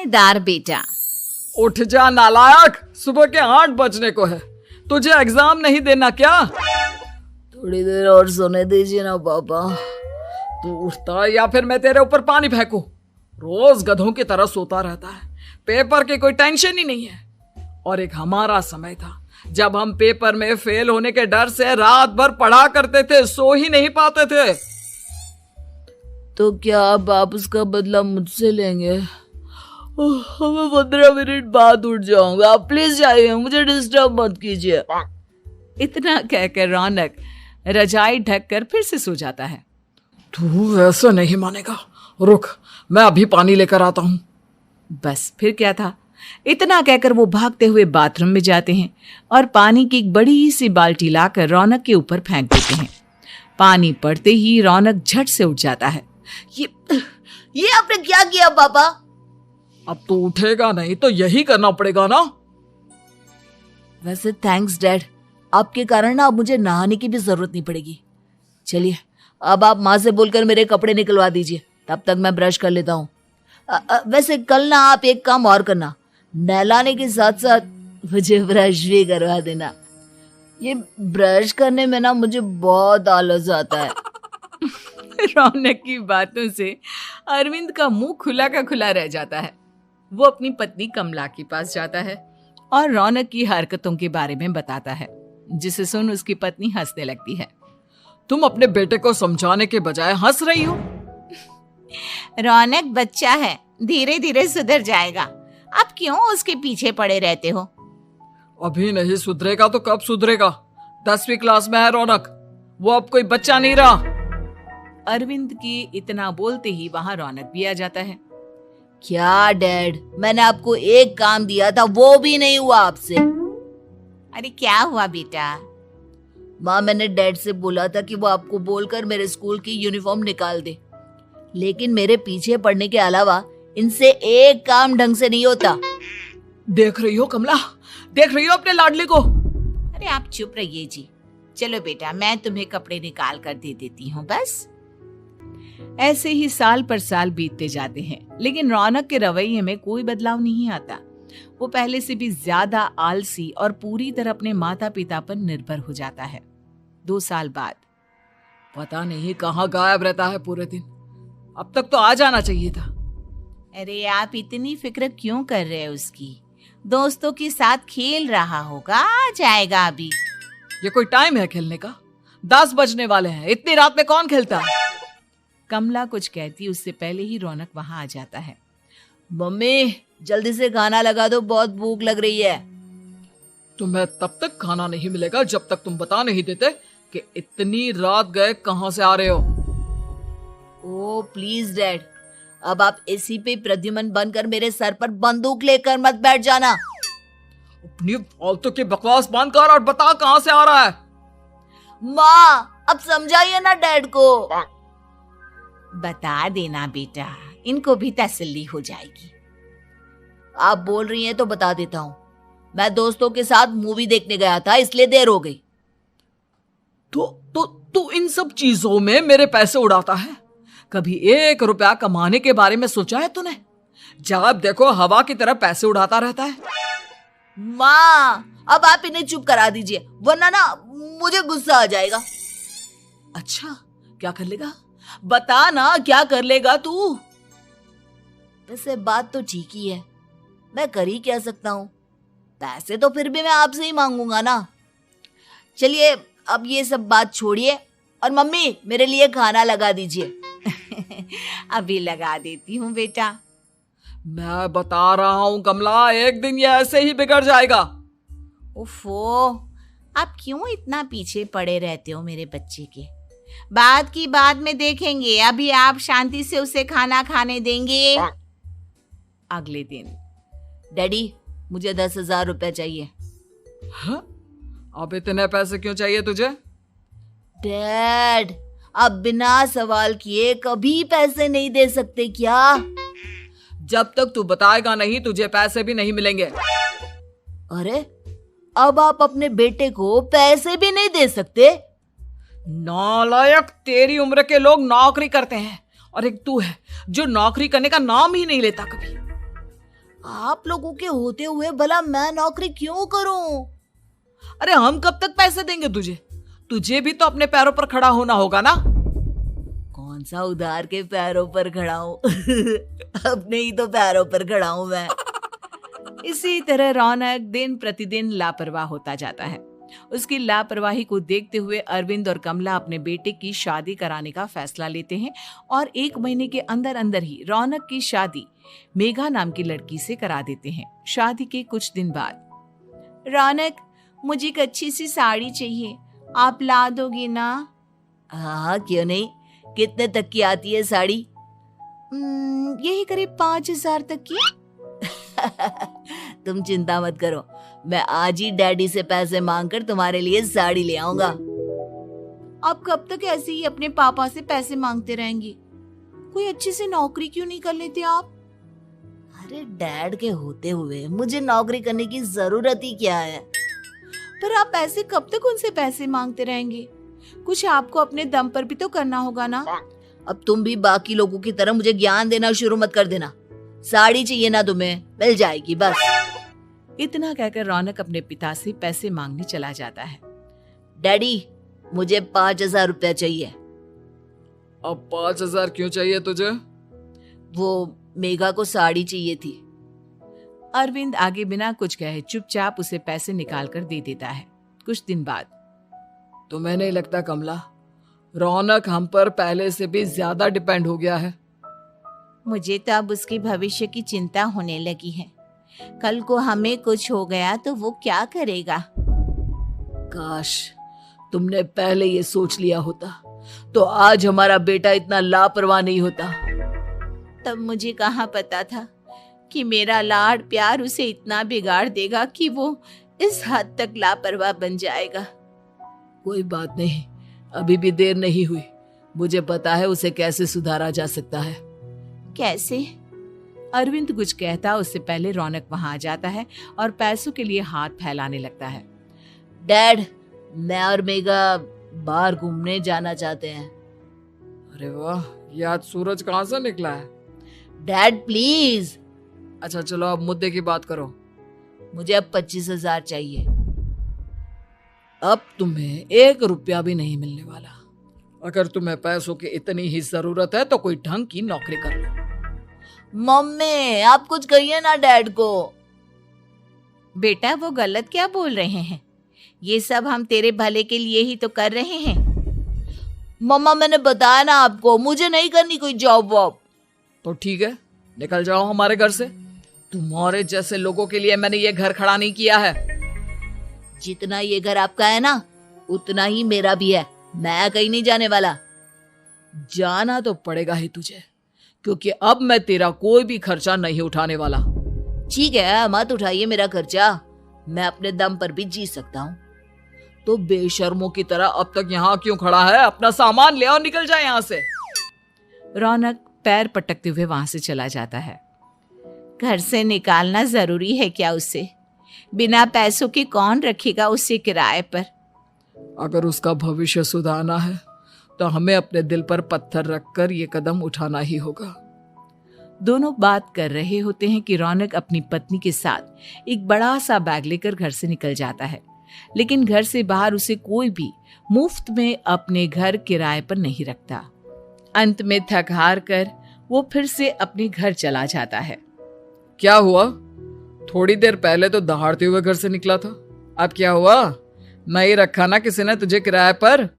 समझदार बेटा। उठ जा नालायक, सुबह के 8 बजने को है। तुझे एग्जाम नहीं देना क्या? थोड़ी देर और सोने दीजिए ना पापा। तू उठता या फिर मैं तेरे ऊपर पानी फेंकूं? रोज गधों की तरह सोता रहता है, पेपर की कोई टेंशन ही नहीं है। और एक हमारा समय था जब हम पेपर में फेल होने के डर से रात भर पढ़ा करते थे, सो ही नहीं पाते थे। तो क्या अब आप उसका बदला मुझसे लेंगे? मैं 15 मिनट बाद उठ जाऊंगा, आप प्लीज जाइए, मुझे डिस्टर्ब मत कीजिए। इतना कहकर रौनक रजाई ढककर फिर से सो जाता है। तू वैसे नहीं मानेगा, रुक मैं अभी पानी लेकर आता हूं। बस फिर क्या था, इतना कहकर वो भागते हुए बाथरूम में जाते हैं और पानी की एक बड़ी सी बाल्टी लाकर रौनक के ऊपर फेंक देते हैं। पानी पड़ते ही रौनक झट से उठ जाता है। ये आपने क्या किया पापा? अब तो उठेगा नहीं तो यही करना पड़ेगा ना। वैसे थैंक्स डैड, आपके कारण ना अब मुझे नहाने की भी जरूरत नहीं पड़ेगी। चलिए अब आप माँ से बोलकर मेरे कपड़े निकलवा दीजिए, तब तक मैं ब्रश कर लेता हूँ। वैसे कल ना आप एक काम और करना, नहलाने के साथ साथ मुझे ब्रश भी करवा देना। ये ब्रश करने में ना मुझे बहुत आलस आता है। रौनक की बातों से अरविंद का मुंह खुला का खुला रह जाता है। वो अपनी पत्नी कमला के पास जाता है और रौनक की हरकतों के बारे में बताता है, जिसे सुन उसकी पत्नी हंसने लगती है। तुम अपने बेटे को समझाने के बजाय हंस रही हो। रौनक बच्चा है, धीरे धीरे सुधर जाएगा, आप क्यों उसके पीछे पड़े रहते हो? अभी नहीं सुधरेगा तो कब सुधरेगा? 10वीं क्लास में है रौनक, वो अब कोई बच्चा नहीं रहा। अरविंद की इतना बोलते ही वहां रौनक भी आ जाता है। क्या डैड, मैंने आपको एक काम दिया था, वो भी नहीं हुआ आपसे। अरे क्या हुआ बेटा? माँ, मैंने डैड से बोला था कि वो आपको बोलकर मेरे स्कूल की यूनिफॉर्म निकाल दे, लेकिन मेरे पीछे पड़ने के अलावा इनसे एक काम ढंग से नहीं होता। देख रही हो कमला, देख रही हो अपने लाडले को? अरे आप चुप रहिए जी। चलो बेटा, मैं तुम्हें कपड़े निकाल कर दे देती हूँ। बस ऐसे ही साल पर साल बीतते जाते हैं, लेकिन रौनक के रवैये में कोई बदलाव नहीं आता। वो पहले से भी ज्यादा आलसी और पूरी तरह अपने माता पिता पर निर्भर हो जाता है। 2 साल बाद पता नहीं कहाँ गायब रहता है पूरे दिन, अब तक तो आ जाना चाहिए था। अरे आप इतनी फिक्र क्यों कर रहे हैं उसकी? दोस्तों के साथ खेल रहा होगा, आ जाएगा अभी। ये कोई टाइम है खेलने का? 10 बजने वाले हैं, इतनी रात में कौन खेलता है? कमला कुछ कहती उससे पहले ही रौनक वहां आ जाता है। मम्मी जल्दी से खाना लगा दो, बहुत भूख लग रही है। तुम्हें तब तक खाना नहीं मिलेगा जब तक तुम बता नहीं देते कि इतनी रात गए कहां से आ रहे हो। ओ प्लीज डैड, अब आप एसी पे प्रद्युमन बनकर मेरे सर पर बंदूक लेकर मत बैठ जाना। अपनी फालतू की बकवास बंद कर और बता कहां से आ रहा है। माँ अब समझाइए ना डैड को। बता देना बेटा, इनको भी तसल्ली हो जाएगी। आप बोल रही हैं तो बता देता हूँ, मैं दोस्तों के साथ मूवी देखने गया था, इसलिए देर हो गई। तो इन सब चीजों में मेरे पैसे उड़ाता है। कभी 1 रुपया कमाने के बारे में सोचा है तूने? जब देखो हवा की तरह पैसे उड़ाता रहता है। माँ अब आप इन्हें चुप करा दीजिए, वरना ना मुझे गुस्सा आ जाएगा। अच्छा क्या कर लेगा? बता ना क्या कर लेगा तू? वैसे बात तो ठीक ही है, मैं कर ही क्या सकता हूँ। पैसे तो फिर भी मैं आपसे ही मांगूंगा ना। चलिए अब ये सब बात छोड़िए और मम्मी मेरे लिए खाना लगा दीजिए। अभी लगा देती हूँ बेटा। मैं बता रहा हूँ कमला, एक दिन ये ऐसे ही बिगड़ जाएगा। ओफो, आप क्यों इतना पीछे पड़े रहते हो मेरे बच्चे के? बाद की बात में देखेंगे, अभी आप शांति से उसे खाना खाने देंगे। अगले दिन डैडी मुझे 10,000 रुपए चाहिए। हाँ? अब इतने पैसे क्यों चाहिए तुझे? डैड आप बिना सवाल किए कभी पैसे नहीं दे सकते क्या? जब तक तू बताएगा नहीं तुझे पैसे भी नहीं मिलेंगे। अरे अब आप अपने बेटे को पैसे भी नहीं दे सकते? नालायक, तेरी उम्र के लोग नौकरी करते हैं और एक तू है जो नौकरी करने का नाम ही नहीं लेता कभी। आप लोगों के होते हुए भला मैं नौकरी क्यों करूं? अरे हम कब तक पैसे देंगे तुझे? तुझे भी तो अपने पैरों पर खड़ा होना होगा ना। कौन सा उधार के पैरों पर खड़ा हूं? अपने ही तो पैरों पर खड़ा हूं मैं। इसी तरह रौनक दिन प्रतिदिन लापरवाह होता जाता है। उसकी लापरवाही को देखते हुए अरविंद और कमला अपने बेटे की शादी कराने का फैसला लेते हैं और 1 महीने के अंदर अंदर ही रौनक की शादी मेघा नाम की लड़की से करा देते हैं। शादी के कुछ दिन बाद, रौनक, मुझे एक अच्छी सी साड़ी चाहिए, आप ला दोगी ना? हाँ, क्यों नहीं। कितने तक की आती है साड़ी? यही करीब 5,000 तक की। तुम चिंता मत करो, मैं आज ही डैडी से पैसे मांगकर तुम्हारे लिए साड़ी ले आऊंगा। आप कब तक ऐसे ही अपने पापा से पैसे मांगते रहेंगी? कोई अच्छी सी नौकरी क्यों नहीं कर लेते आप? अरे डैड के होते हुए मुझे नौकरी करने की जरूरत ही क्या है? पर आप ऐसे कब तक उनसे पैसे मांगते रहेंगे? कुछ आपको अपने दम पर भी तो करना होगा ना। अब तुम भी बाकी लोगों की तरह मुझे ज्ञान देना शुरू मत कर देना। साड़ी चाहिए ना तुम्हें, मिल जाएगी बस। इतना कहकर रौनक अपने पिता से पैसे मांगने चला जाता है। डैडी, मुझे 5,000 रुपया चाहिए। अब 5,000 क्यों चाहिए तुझे? वो मेघा को साड़ी चाहिए थी। अरविंद आगे बिना कुछ कहे चुपचाप उसे पैसे निकाल कर दे देता है। कुछ दिन बाद, तुम्हें नहीं लगता कमला, रौनक हम पर पहले से भी ज्यादा डिपेंड हो गया है? मुझे तो अब उसके भविष्य की चिंता होने लगी है। कल को हमें कुछ हो गया तो वो क्या करेगा? काश तुमने पहले ये सोच लिया होता तो आज हमारा बेटा इतना लापरवाह नहीं होता। तब मुझे कहाँ पता था कि मेरा लाड प्यार उसे इतना बिगाड़ देगा कि वो इस हद तक लापरवाह बन जाएगा। कोई बात नहीं, अभी भी देर नहीं हुई। मुझे पता है उसे कैसे सुधारा जा सकता है। कैसे? अरविंद कुछ कहता उससे पहले रौनक वहां आ जाता है और पैसों के लिए हाथ फैलाने लगता है। डैड, मैं और मेघा बाहर घूमने जाना चाहते हैं। अरे वाह, ये आज सूरज कहाँ से निकला है? Dad please. अच्छा चलो अब मुद्दे की बात करो। मुझे अब 25,000 चाहिए। अब तुम्हें 1 रुपया भी नहीं मिलने वाला। अगर तुम्हें पैसों की इतनी ही जरूरत है तो कोई ढंग की नौकरी कर लो। मम्मी, आप कुछ कहिए ना डैड को। बेटा, वो गलत क्या बोल रहे हैं? ये सब हम तेरे भले के लिए ही तो कर रहे हैं। मम्मा, मैंने बताया ना आपको, मुझे नहीं करनी कोई जॉब वॉब। तो ठीक है, निकल जाओ हमारे घर से। तुम्हारे जैसे लोगों के लिए मैंने ये घर खड़ा नहीं किया है। जितना ये घर आपका है ना, उतना ही मेरा भी है। मैं कहीं नहीं जाने वाला। जाना तो पड़ेगा ही तुझे, क्योंकि अब मैं तेरा कोई भी खर्चा नहीं उठाने वाला। ठीक है, मत उठाइए मेरा खर्चा, मैं अपने दम पर भी जी सकता हूँ। तो बेशर्मों की तरह अब तक यहाँ क्यों खड़ा है? अपना सामान ले और निकल जाए यहाँ से। रौनक पैर पटकते हुए वहां से चला जाता है। घर से निकालना जरूरी है क्या उसे? बिना पैसों के कौन रखेगा उसे किराए पर? अगर उसका भविष्य सुधारना है तो हमें अपने दिल पर पत्थर रखकर ये कदम उठाना ही होगा। दोनों बात कर रहे होते हैं कि रौनक अपनी पत्नी के साथ एक बड़ा सा बैग लेकर घर से निकल जाता है, लेकिन घर से बाहर उसे कोई भी मुफ्त में अपने घर किराए पर नहीं रखता। अंत में थक हार कर वो फिर से अपने घर चला जाता है। क्या हुआ? थोड़ी देर पहले तो दहाड़ते हुए घर से निकला था, अब क्या हुआ? नहीं रखा ना किसी ने तुझे किराए पर?